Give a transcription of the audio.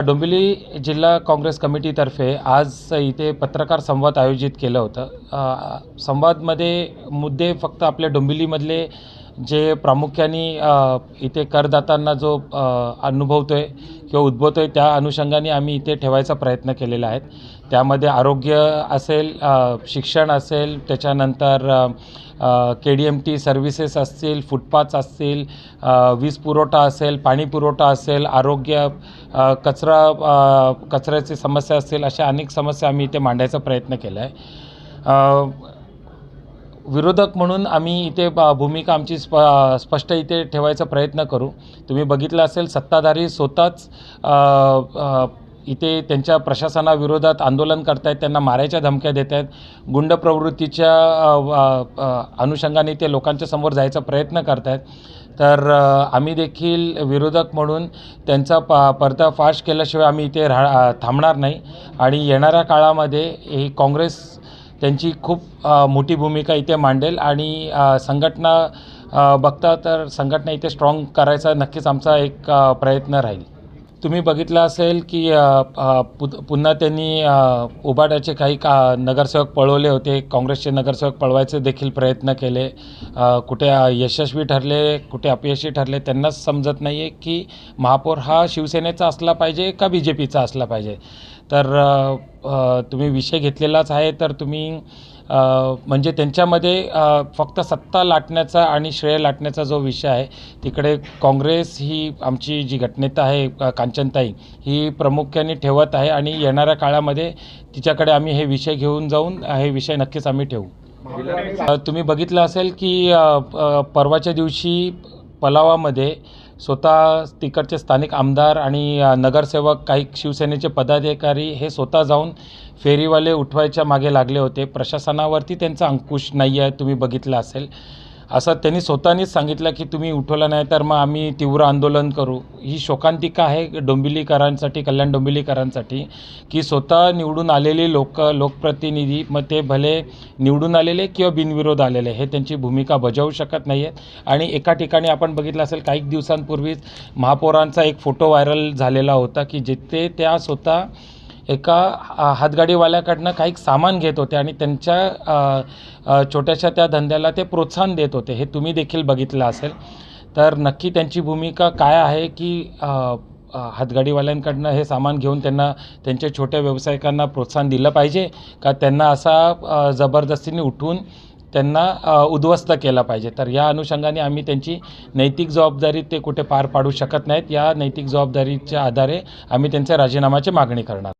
डोंबिवली जिल्हा काँग्रेस कमिटीतर्फे आज इथे पत्रकार संवाद आयोजित केलं होतं। संवादमध्ये मुद्दे फक्त आपल्या डोंबिवलीमधले जे प्रामुख्याने इथे करदात्यांना जो अनुभवतो आहे किंवा उद्भवतो आहे त्या अनुषंगाने आम्ही इथे ठेवायचा प्रयत्न केलेला आहे। त्यामध्ये आरोग्य असेल, शिक्षण असेल, त्याच्यानंतर KDMT सर्व्हिसेस असतील, फुटपाथ्स असतील, वीज पुरवठा असेल, पाणी पुरवठा असेल, आरोग्य, कचऱ्याची समस्या असतील, अशा अनेक समस्या आम्ही इथे मांडायचा प्रयत्न केला आहे। विरोधक म्हणून आम्ही इथे भूमिका आमची स्पष्ट इथे ठेवायचा प्रयत्न करू। तुम्ही बघितलं असेल, सत्ताधारी स्वतःच इथे त्यांच्या प्रशासनाविरोधात आंदोलन करतायत, त्यांना मारायच्या धमक्या देत आहेत, गुंड प्रवृत्तीच्या अनुषंगाने ते लोकांच्या समोर जायचा प्रयत्न करतायत। तर आम्ही देखील विरोधक म्हणून त्यांचा पर्दाफाश केल्याशिवाय आम्ही इथे थांबणार नाही आणि येणाऱ्या काळामध्ये ही काँग्रेस त्यांची खूप मोठी भूमिका इथे मांडेल आणि संघटना बघता तर संघटना इथे स्ट्रॉंग करायचा नक्कीच आमचा एक प्रयत्न राहील। तुम्ही बघितलं असेल की पुन्हा त्यांनी उबाटाचे काही नगरसेवक पळवले होते, काँग्रेसचे नगरसेवक पळवायचे देखील प्रयत्न केले, कुठे यशस्वी ठरले, कुठे अपयशी ठरले। त्यांनाच समजत नाही आहे की महापौर हा शिवसेनेचा असला पाहिजे का BJPचा असला पाहिजे। तर तुम्ही विषय घेतलेलाच आहे, तर तुम्ही म्हणजे त्यांच्यामध्ये फक्त सत्ता लाटण्याचा आणि श्रेय लाटण्याचा जो विषय आहे, तिकडे काँग्रेस ही आमची जी गटनेता आहे कांचनताई ही प्रामुख्याने ठेवत आहे आणि येणाऱ्या काळामध्ये तिच्याकडे आम्ही हे विषय घेऊन जाऊन हे विषय नक्कीच आम्ही ठेवू। तुम्ही बघितलं असेल की परवाच्या दिवशी पलावामध्ये स्वतः तिकडचे स्थानिक आमदार आणि नगरसेवक, काही शिवसेनेचे पदाधिकारी हे स्वतः जाऊन फेरीवाले उठवायच्या मागे लागले होते। प्रशासनावरती त्यांचा अंकुश नाही आहे, तुम्ही बघितलं असेल। असं त्यांनी स्वतःनीच सांगितलं की तुम्ही उठवलं नाही तर मग आम्ही तीव्र आंदोलन करू। ही शोकांतिका आहे डोंबिवलीकरांसाठी, कल्याण डोंबिवलीकरांसाठी, की स्वतः निवडून आलेले लोकप्रतिनिधी, मग ते भले निवडून आलेले किंवा बिनविरोध आलेले, हे त्यांची भूमिका बजावू शकत नाही आहेत। आणि एका ठिकाणी आपण बघितलं असेल, काही दिवसांपूर्वीच महापौरांचा एक फोटो व्हायरल झालेला होता की जिथे त्या स्वतः एका हातगाडीवाल्याकडनं काही सामान घेत होते आणि त्यांच्या छोट्याशा त्या धंद्याला ते प्रोत्साहन देत होते, हे तुम्ही देखील बघितलं असेल। तर नक्की त्यांची भूमिका काय आहे की हातगाडीवाल्यांकडनं हे सामान घेऊन त्यांना, त्यांच्या छोट्या व्यावसायिकांना प्रोत्साहन दिलं पाहिजे का त्यांना असा जबरदस्तीने उठवून त्यांना उद्ध्वस्त केला पाहिजे। तर या अनुषंगाने आम्ही त्यांची नैतिक जबाबदारी ते कुठे पार पाडू शकत नाहीत, या नैतिक जबाबदारीच्या आधारे आम्ही त्यांच्या राजीनाम्याची मागणी करणार।